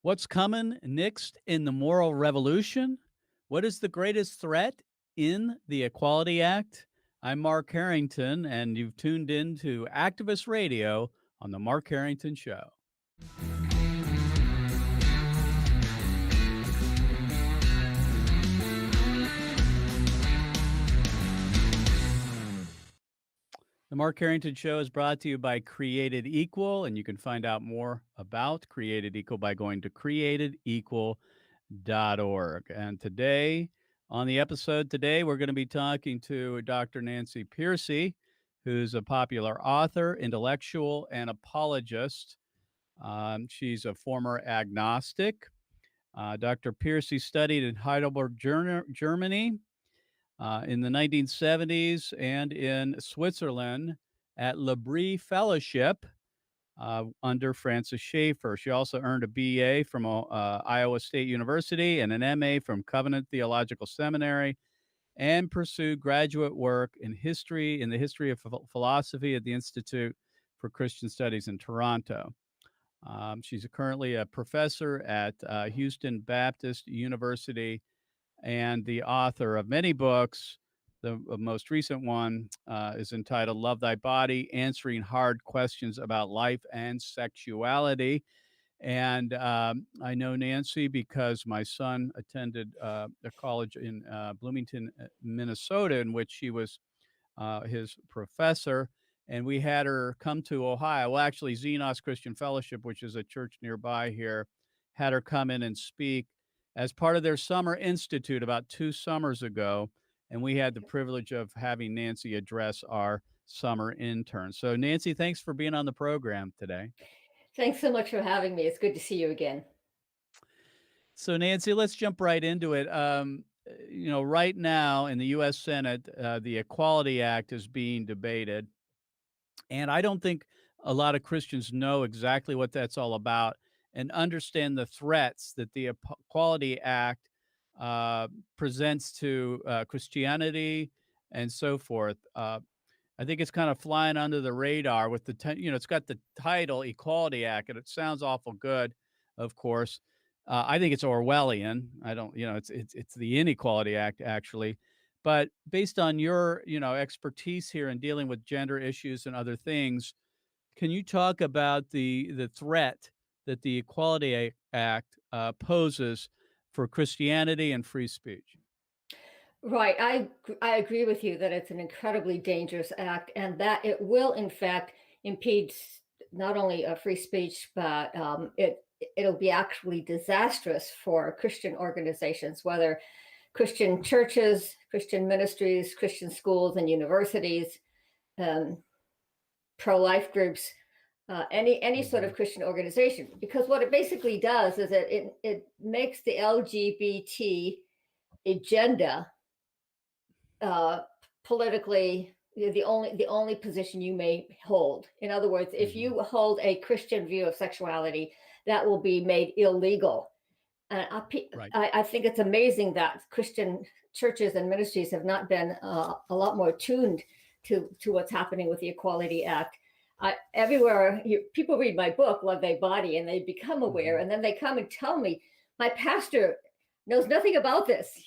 What's coming next in the moral revolution? What is the greatest threat in the Equality Act? I'm Mark Harrington, and you've tuned in to Activist Radio on The Mark Harrington Show. The Mark Harrington Show is brought to you by Created Equal, and you can find out more about Created Equal by going to createdequal.org. And today, on the episode today, we're going to be talking to Dr. Nancy Pearcey, who's a popular author, intellectual, and apologist. She's a former agnostic. Dr. Pearcey studied in Heidelberg, Germany, in the 1970s and in Switzerland at L'Abri Fellowship under Francis Schaeffer. She also earned a BA from Iowa State University and an MA from Covenant Theological Seminary, and pursued graduate work in the history of philosophy at the Institute for Christian Studies in Toronto. She's currently a professor at Houston Baptist University and the author of many books. The most recent one is entitled Love Thy Body, Answering Hard Questions About Life and Sexuality. And I know Nancy because my son attended a college in Bloomington, Minnesota, in which she was his professor. And we had her come to Ohio. Well, actually, Xenos Christian Fellowship, which is a church nearby here, had her come in and speak as part of their summer institute about 2 summers ago. And we had the privilege of having Nancy address our summer intern. So Nancy, thanks for being on the program today. Thanks so much for having me. It's good to see you again. So Nancy, let's jump right into it. Right now in the U.S. Senate, the Equality Act is being debated. And I don't think a lot of Christians know exactly what that's all about and understand the threats that the Equality Act presents to Christianity and so forth. I think it's kind of flying under the radar with it's got the title Equality Act, and it sounds awful good, of course. I think it's Orwellian. I don't, it's the Inequality Act, actually. But based on your, expertise here in dealing with gender issues and other things, can you talk about the threat that the Equality Act poses for Christianity and free speech? Right. I agree with you that it's an incredibly dangerous act, and that it will, in fact, impede not only free speech, but it'll be actually disastrous for Christian organizations, whether Christian churches, Christian ministries, Christian schools and universities, pro-life groups, any sort of Christian organization. Because what it basically does is that it makes the LGBT agenda politically the only position you may hold. In other words, if you hold a Christian view of sexuality, that will be made illegal. I think it's amazing that Christian churches and ministries have not been a lot more tuned to what's happening with the Equality Act. Everywhere people read my book, Love Thy Body, and they become aware, and then they come and tell me, my pastor knows nothing about this.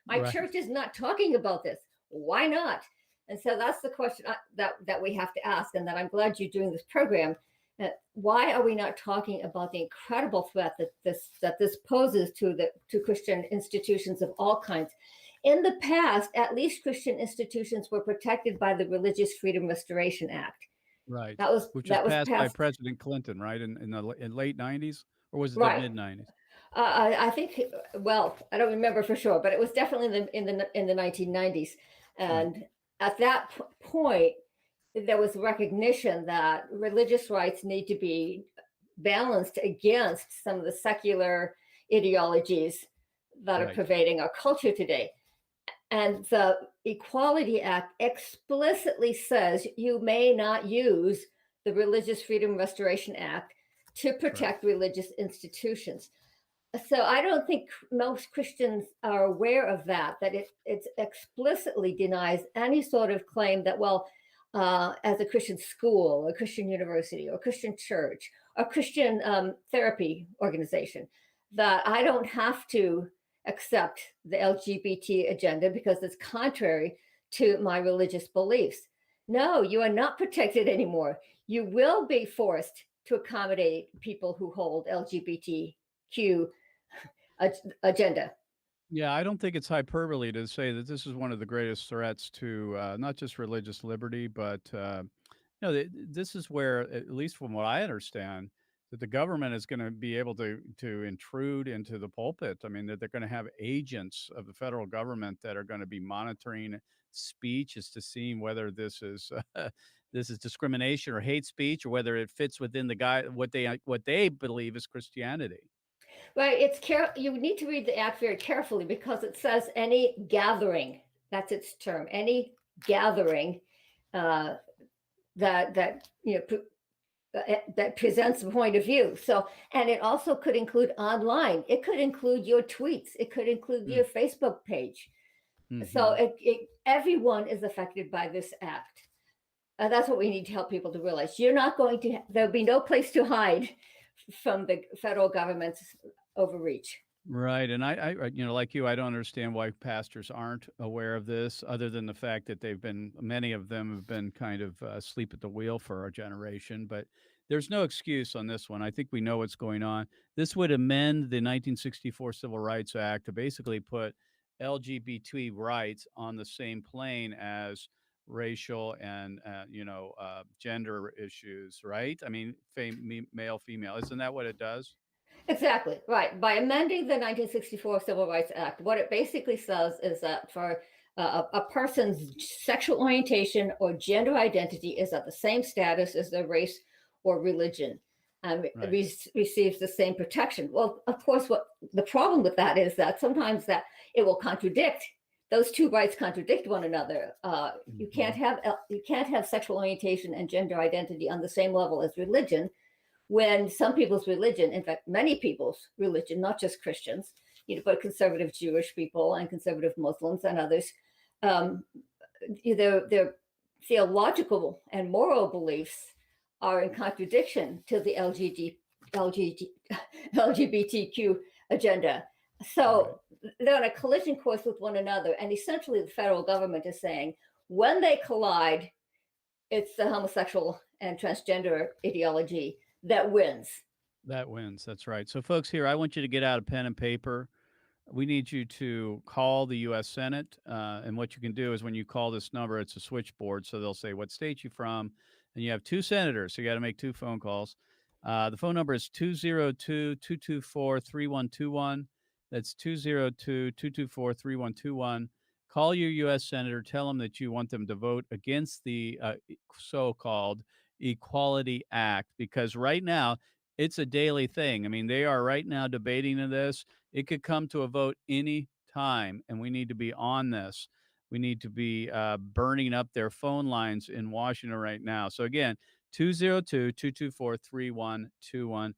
My church is not talking about this. Why not? And so that's the question that we have to ask, and that I'm glad you're doing this program. Why are we not talking about the incredible threat that this poses to Christian institutions of all kinds? In the past, at least Christian institutions were protected by the Religious Freedom Restoration Act. Right. Which was passed by President Clinton, right? In the late 90s, or was it right. the mid 90s? I think, well, I don't remember for sure, but it was definitely in the 1990s. And at that point, there was recognition that religious rights need to be balanced against some of the secular ideologies that are pervading our culture today. And the Equality Act explicitly says you may not use the Religious Freedom Restoration Act to protect religious institutions. So I don't think most Christians are aware of that it explicitly denies any sort of claim that, well, as a Christian school, a Christian university, or Christian church, or Christian therapy organization, that I don't have to accept the LGBT agenda because it's contrary to my religious beliefs. No, you are not protected anymore. You will be forced to accommodate people who hold LGBTQ agenda. Yeah, I don't think it's hyperbole to say that this is one of the greatest threats to not just religious liberty, but this is where, at least from what I understand, that the government is going to be able to intrude into the pulpit. I mean, that they're going to have agents of the federal government that are going to be monitoring speech as to seeing whether this is this is discrimination or hate speech, or whether it fits within what they believe is Christianity. Right. You need to read the act very carefully because it says any gathering, that's its term, any gathering that that presents a point of view. So, and it also could include online. It could include your tweets. It could include your Facebook page. So everyone is affected by this act. That's what we need to help people to realize. There'll be no place to hide from the federal government's overreach. Right, and I like you, I don't understand why pastors aren't aware of this, other than the fact that many of them have been kind of asleep at the wheel for our generation. But there's no excuse on this one. I think we know what's going on. This would amend the 1964 Civil Rights Act to basically put LGBT rights on the same plane as racial and gender issues. Right? I mean, male, female. Isn't that what it does? Exactly, right. By amending the 1964 Civil Rights Act, what it basically says is that for a person's sexual orientation or gender identity is at the same status as their race or religion, receives the same protection. Well, of course, what the problem with that is that sometimes that it will contradict. Those two rights contradict one another. You can't have sexual orientation and gender identity on the same level as religion, when some people's religion, in fact, many people's religion, not just Christians, but conservative Jewish people and conservative Muslims and others, their theological and moral beliefs are in contradiction to the LGBTQ agenda. So they're on a collision course with one another. And essentially, the federal government is saying when they collide, it's the homosexual and transgender ideology that wins. That wins. That's right. So, folks, here, I want you to get out a pen and paper. We need you to call the U.S. Senate. And what you can do is when you call this number, it's a switchboard. So they'll say what state you're from. And you have two senators. So you got to make two phone calls. The phone number is 202-224-3121. That's 202-224-3121. Call your U.S. Senator. Tell them that you want them to vote against the so-called Equality Act, because right now it's a daily thing. I mean, they are right now debating this. It could come to a vote any time, and we need to be on this. We need to be burning up their phone lines in Washington right now. So again, 202-224-3121.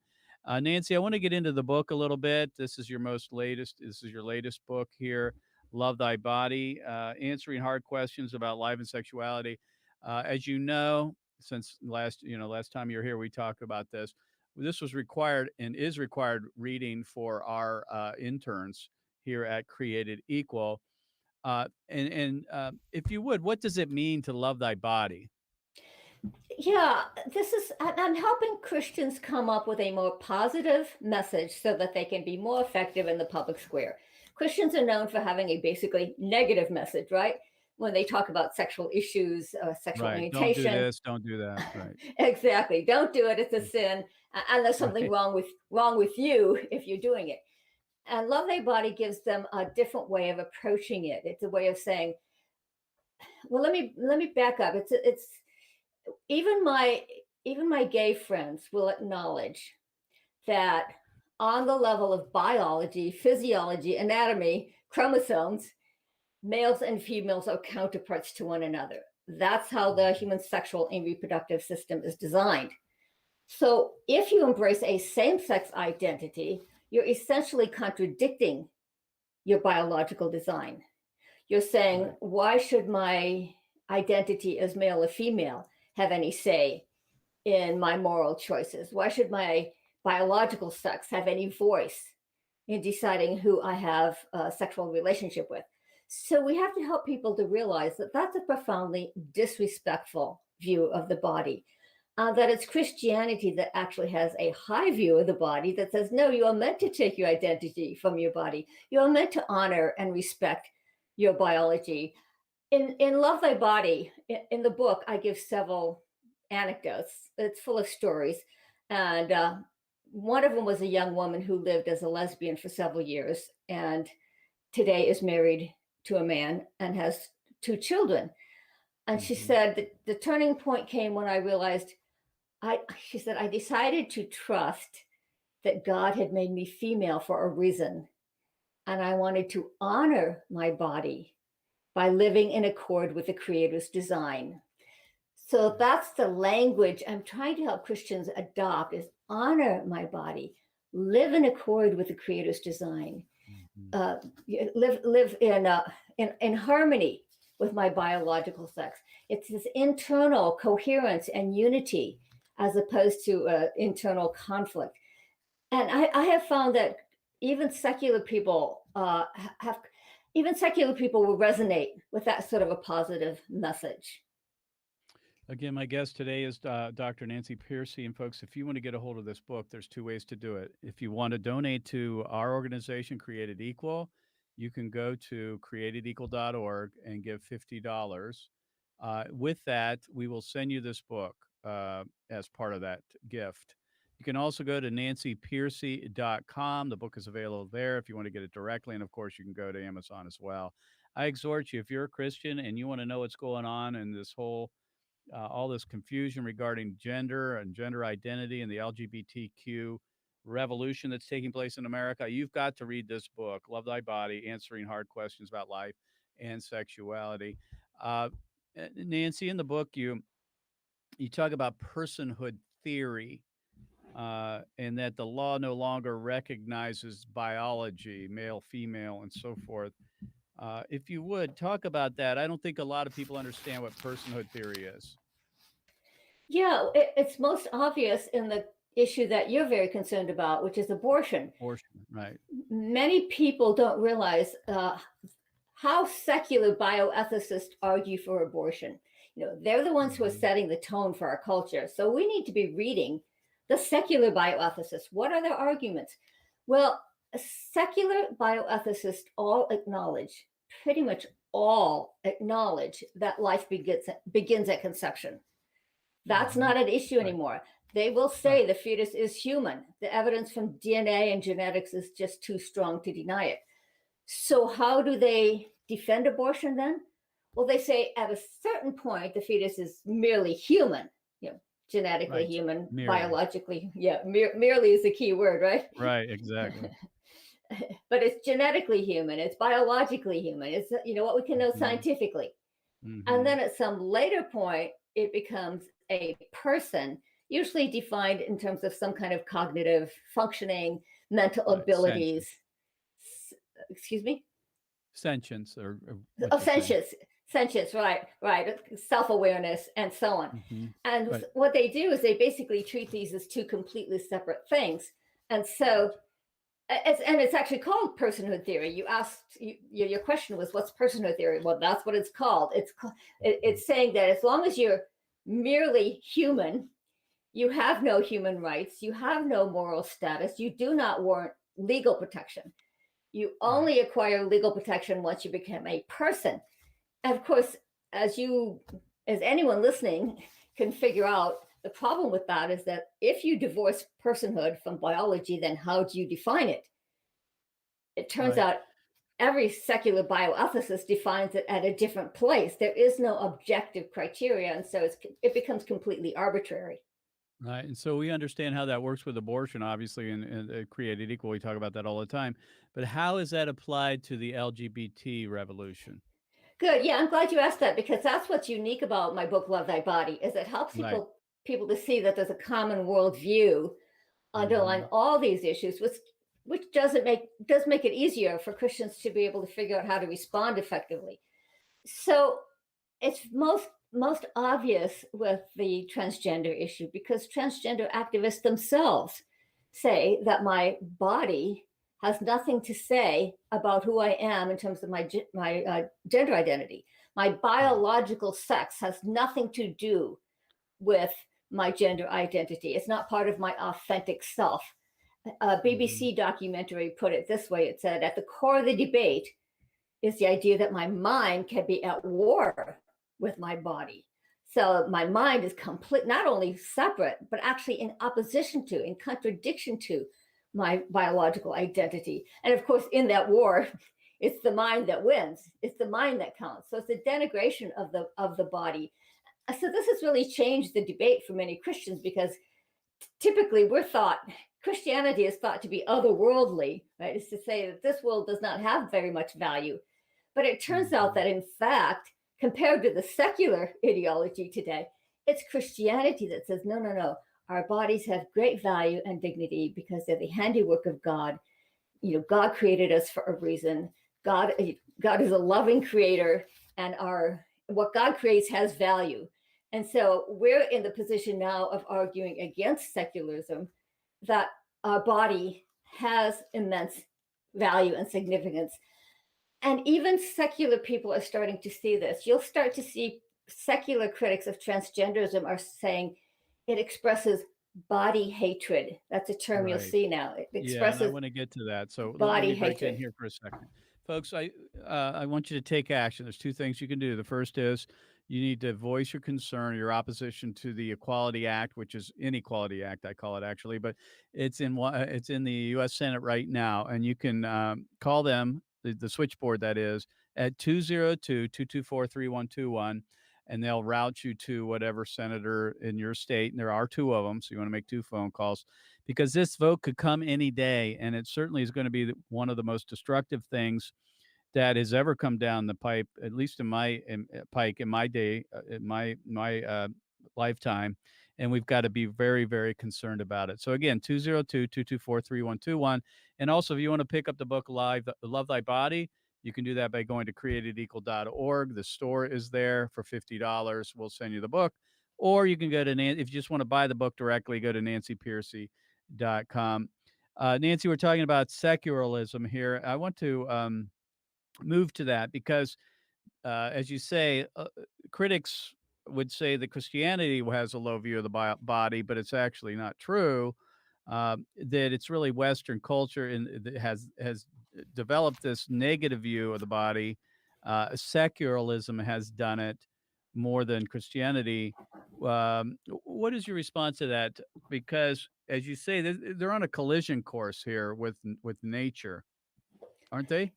Nancy, I want to get into the book a little bit. This is your latest book here, Love Thy Body, answering hard questions about life and sexuality. As you know, since last time you were here, we talked about this. This was required and is required reading for our interns here at Created Equal. And if you would, what does it mean to love thy body? Yeah, I'm helping Christians come up with a more positive message so that they can be more effective in the public square. Christians are known for having a basically negative message, right? When they talk about sexual issues, sexual orientation. Don't do this, don't do that. Right. Exactly. Don't do it. It's a sin. And there's something wrong with you if you're doing it. And Love Thy Body gives them a different way of approaching it. It's a way of saying, well, let me back up. It's even my gay friends will acknowledge that on the level of biology, physiology, anatomy, chromosomes, males and females are counterparts to one another. That's how the human sexual and reproductive system is designed. So if you embrace a same-sex identity, you're essentially contradicting your biological design. You're saying, why should my identity as male or female have any say in my moral choices? Why should my biological sex have any voice in deciding who I have a sexual relationship with? So we have to help people to realize that that's a profoundly disrespectful view of the body. That it's Christianity that actually has a high view of the body that says, no, you are meant to take your identity from your body. You are meant to honor and respect your biology. In Love Thy Body, in the book, I give several anecdotes. It's full of stories. And one of them was a young woman who lived as a lesbian for several years and today is married to a man and has 2 children. And she said that the turning point came when I realized, she said, I decided to trust that God had made me female for a reason. And I wanted to honor my body by living in accord with the Creator's design. So that's the language I'm trying to help Christians adopt, is honor my body, live in accord with the Creator's design, live in harmony with my biological sex. It's this internal coherence and unity as opposed to internal conflict. And I have found that even secular people will resonate with that sort of a positive message. Again, my guest today is Dr. Nancy Pearcey. And folks, if you want to get a hold of this book, there's 2 ways to do it. If you want to donate to our organization, Created Equal, you can go to createdequal.org and give $50. With that, we will send you this book as part of that gift. You can also go to nancypearcey.com. The book is available there if you want to get it directly. And of course, you can go to Amazon as well. I exhort you, if you're a Christian and you want to know what's going on in this whole all this confusion regarding gender and gender identity and the LGBTQ revolution that's taking place in America, you've got to read this book, Love Thy Body, Answering Hard Questions About Life and Sexuality. Nancy, in the book, you talk about personhood theory, and that the law no longer recognizes biology, male, female, and so forth. If you would talk about that, I don't think a lot of people understand what personhood theory is. Yeah, it's most obvious in the issue that you're very concerned about, which is abortion. Abortion, right. Many people don't realize how secular bioethicists argue for abortion. They're the ones who are setting the tone for our culture. So we need to be reading the secular bioethicists. What are their arguments? Well, secular bioethicists pretty much all acknowledge that life begins at conception. That's not an issue anymore. They will say the fetus is human. The evidence from DNA and genetics is just too strong to deny it. So how do they defend abortion then? Well, they say at a certain point, the fetus is merely human, genetically human, biologically. Yeah, merely is the key word, right? Right, exactly. But it's genetically human. It's biologically human. It's, what we can know scientifically. And then at some later point, it becomes a person, usually defined in terms of some kind of cognitive functioning, mental abilities. Excuse me? Sentience or sentience, right. Self-awareness and so on. And what they do is they basically treat these as 2 completely separate things. And so it's actually called personhood theory. You asked, your question was, what's personhood theory? Well, that's what it's called. It's saying that as long as you're merely human, you have no human rights, you have no moral status, you do not warrant legal protection. You only acquire legal protection once you become a person. And of course, as anyone listening can figure out, the problem with that is that if you divorce personhood from biology, then how do you define it? It turns out every secular bioethicist defines it at a different place. There is no objective criteria, and so it becomes completely arbitrary. Right. And so we understand how that works with abortion, obviously, and Created Equal. We talk about that all the time. But how is that applied to the LGBT revolution? Good. Yeah, I'm glad you asked that, because that's what's unique about my book, Love Thy Body, is it helps people to see that there's a common worldview underlying all these issues, which does make it easier for Christians to be able to figure out how to respond effectively. So it's most obvious with the transgender issue, because transgender activists themselves say that my body has nothing to say about who I am in terms of my gender identity. My biological sex has nothing to do with my gender identity. It's not part of my authentic self. A BBC documentary put it this way. It said, at the core of the debate is the idea that my mind can be at war with my body. So my mind is not only separate, but actually in opposition to, in contradiction to my biological identity. And of course, in that war, it's the mind that wins. It's the mind that counts. So it's a denigration of the body. So this has really changed the debate for many Christians, because typically Christianity is thought to be otherworldly, right? It's to say that this world does not have very much value. But it turns out that, in fact, compared to the secular ideology today, it's Christianity that says, no, no, no, our bodies have great value and dignity because they're the handiwork of God. You know, God created us for a reason. God is a loving creator, and what God creates has value. And so we're in the position now of arguing against secularism, that our body has immense value and significance. And even secular people are starting to see this. You'll start to see secular critics of transgenderism are saying it expresses body hatred. That's a term you'll see now. It expresses and I want to get to that. So let body me break in hatred. here for a second. Folks, I want you to take action. There's two things you can do. The first is you need to voice your concern, your opposition to the Equality Act, which is Inequality Act, I call it actually, but it's in the U.S. Senate right now, and you can call them, the switchboard that is, at 202-224-3121, and they'll route you to whatever senator in your state, and there are two of them, so you want to make two phone calls, because this vote could come any day, and it certainly is going to be one of the most destructive things that has ever come down the pipe, at least in my day, in my lifetime, and we've got to be very, very concerned about it. So again, 202-224-3121, and also if you want to pick up the book live, Love Thy Body, you can do that by going to createdequal.org. The store is there for $50. We'll send you the book, or you can go to if you just want to buy the book directly, go to nancypearcey.com. Nancy, we're talking about secularism here. I want to move to that because, as you say, critics would say that Christianity has a low view of the body, but it's actually not true. That it's really Western culture that has developed this negative view of the body. Secularism has done it more than Christianity. What is your response to that? Because, as you say, they're on a collision course here with nature, aren't they?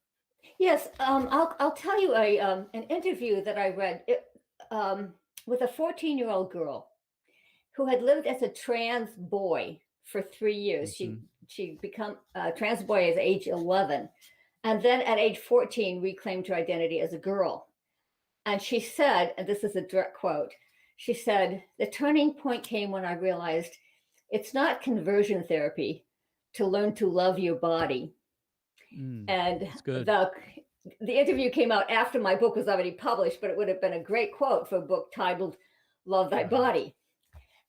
Yes, I'll tell you an interview that I read with a 14-year-old girl who had lived as a trans boy for 3 years. She become a trans boy at age 11, and then at age 14 reclaimed her identity as a girl. And she said, and this is a direct quote, she said, "The turning point came when I realized it's not conversion therapy to learn to love your body." And the interview came out after my book was already published, but it would have been a great quote for a book titled Love Thy Body.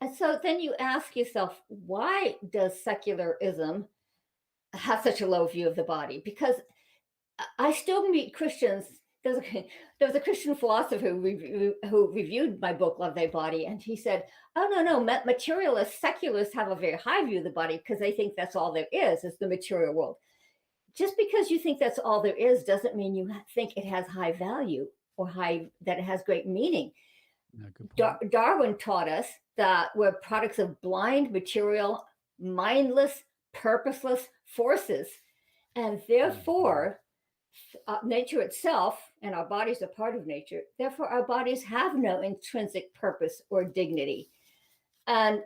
And so then you ask yourself, why does secularism have such a low view of the body? Because I still meet Christians. There was a Christian philosopher who reviewed my book, Love Thy Body, and he said, oh, no, materialists, secularists have a very high view of the body because they think that's all there is the material world. Just because you think that's all there is doesn't mean you think it has high value or that it has great meaning. Darwin taught us that we're products of blind, material, mindless, purposeless forces. And therefore, nature itself, and our bodies are part of nature, therefore our bodies have no intrinsic purpose or dignity. And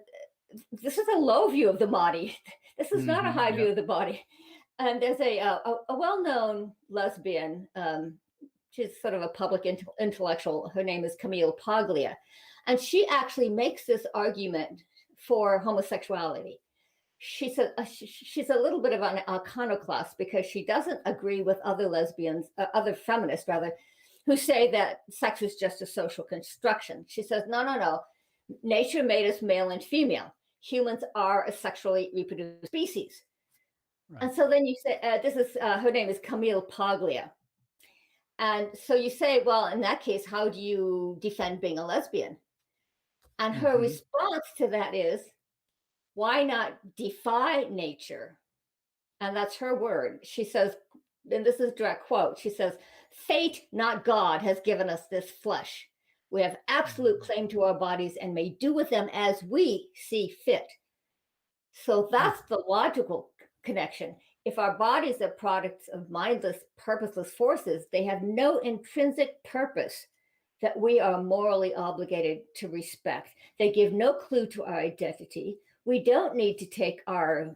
this is a low view of the body. This is not a high view of the body. And there's a well-known lesbian, she's sort of a public intellectual. Her name is Camille Paglia. And she actually makes this argument for homosexuality. She's a little bit of an iconoclast because she doesn't agree with other lesbians, other feminists rather, who say that sex is just a social construction. She says, no. Nature made us male and female. Humans are a sexually reproduced species. Right. And so then you say, her name is Camille Paglia. And so you say, well, in that case, how do you defend being a lesbian? And her response to that is, why not defy nature? And that's her word. She says, and this is a direct quote, she says, fate, not God, has given us this flesh. We have absolute claim to our bodies and may do with them as we see fit. So that's the logical connection. If our bodies are products of mindless, purposeless forces, they have no intrinsic purpose that we are morally obligated to respect. They give no clue to our identity. We don't need to take our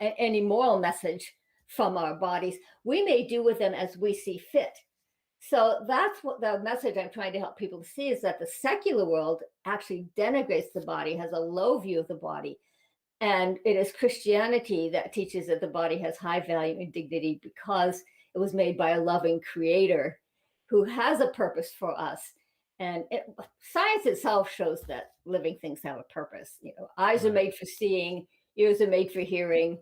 any moral message from our bodies. We may do with them as we see fit. So that's what the message I'm trying to help people to see, is that the secular world actually denigrates the body, has a low view of the body. And it is Christianity that teaches that the body has high value and dignity because it was made by a loving creator who has a purpose for us. And science itself shows that living things have a purpose. Eyes are made for seeing, ears are made for hearing,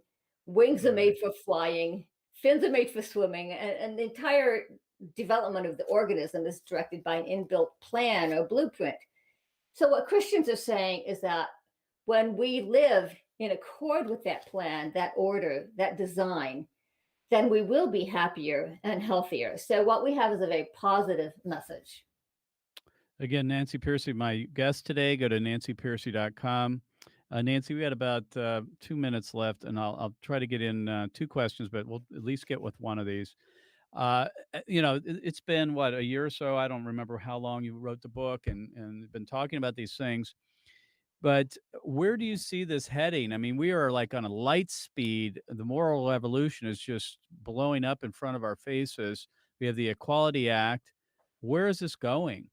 wings are made for flying, fins are made for swimming, and the entire development of the organism is directed by an inbuilt plan or blueprint. So what Christians are saying is that when we live in accord with that plan, that order, that design, then we will be happier and healthier. So what we have is a very positive message. Again, Nancy Pearcey, my guest today. Go to nancypearcey.com. Nancy, we had about 2 minutes left, and I'll try to get in 2 questions, but we'll at least get with one of these. It's been, what, a year or so? I don't remember how long you wrote the book and been talking about these things. But where do you see this heading? I mean, we are like on a light speed. The moral evolution is just blowing up in front of our faces. We have the Equality Act. Where is this going?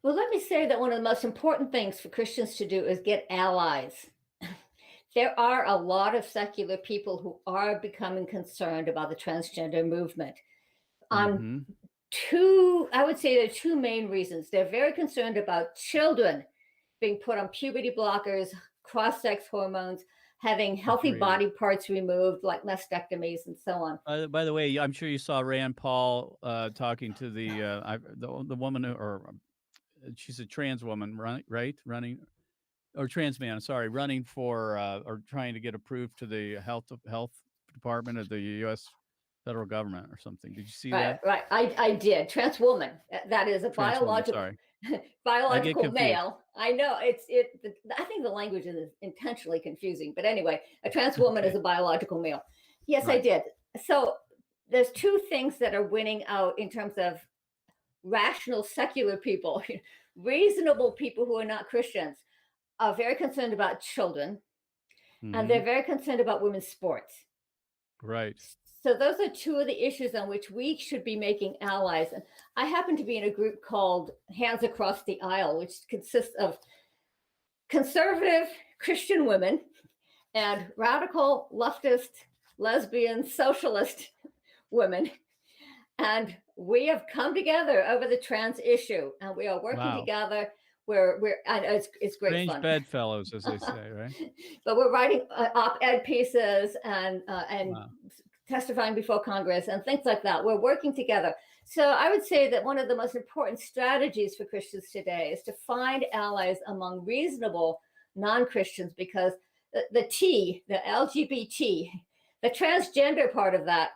Well, let me say that one of the most important things for Christians to do is get allies. There are a lot of secular people who are becoming concerned about the transgender movement. I would say there are 2 main reasons. They're very concerned about children being put on puberty blockers, cross-sex hormones, having healthy body parts removed, like mastectomies and so on. By the way, I'm sure you saw Rand Paul talking to the woman, she's a trans woman, right? Trans man, sorry, running for or trying to get approved to the health department of the U.S. federal government or something. Did you see that? Right. I did. Trans woman. That is a biological male. I know I think the language is intentionally confusing, but anyway, a trans woman is a biological male. Yes, right. I did. So there's 2 things that are winning out in terms of rational secular people. Reasonable people who are not Christians are very concerned about children, and they're very concerned about women's sports. Right. So those are 2 of the issues on which we should be making allies. And I happen to be in a group called Hands Across the Aisle, which consists of conservative Christian women and radical leftist, lesbian, socialist women. And we have come together over the trans issue, and we are working together. And it's great Strange fun. bedfellows, as they say, right? But we're writing op-ed pieces and testifying before Congress and things like that. We're working together. So I would say that one of the most important strategies for Christians today is to find allies among reasonable non-Christians, because the LGBT, the transgender part of that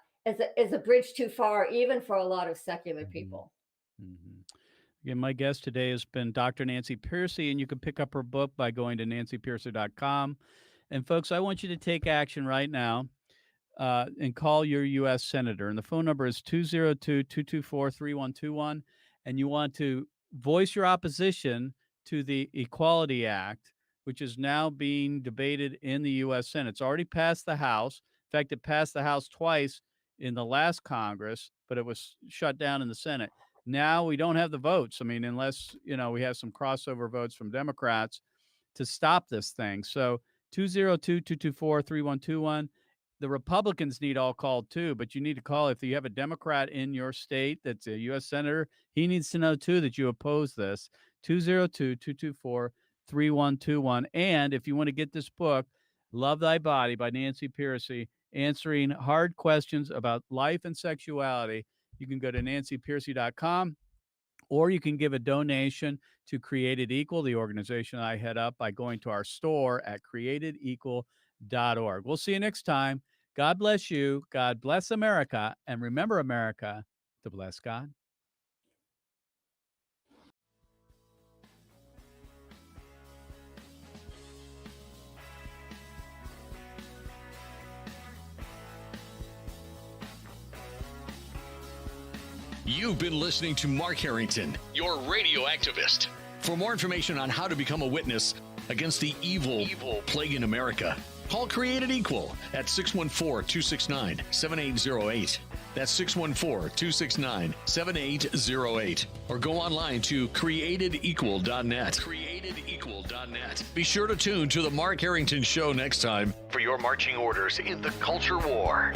is a bridge too far, even for a lot of secular people. Again, my guest today has been Dr. Nancy Pearcey, and you can pick up her book by going to nancypearcey.com. And folks, I want you to take action right now and call your U.S. Senator. And the phone number is 202-224-3121. And you want to voice your opposition to the Equality Act, which is now being debated in the U.S. Senate. It's already passed the House. In fact, it passed the House twice in the last Congress, but it was shut down in the Senate. Now we don't have the votes. I mean, unless, we have some crossover votes from Democrats to stop this thing. So 202-224-3121. the Republicans need all called too, but you need to call if you have a Democrat in your state that's a U.S. Senator. He needs to know too that you oppose this. 202-224-3121. And if you want to get this book, Love Thy Body by Nancy Pearcey, answering hard questions about life and sexuality, you can go to nancypearcey.com, or you can give a donation to Created Equal, the organization I head up, by going to our store at createdequal.org. We'll see you next time. God bless you. God bless America. And remember, America, to bless God. You've been listening to Mark Harrington, your radio activist. For more information on how to become a witness against the evil plague in America, call Created Equal at 614-269-7808. That's 614-269-7808. Or go online to createdequal.net. Createdequal.net. Be sure to tune to the Mark Harrington Show next time for your marching orders in the culture war.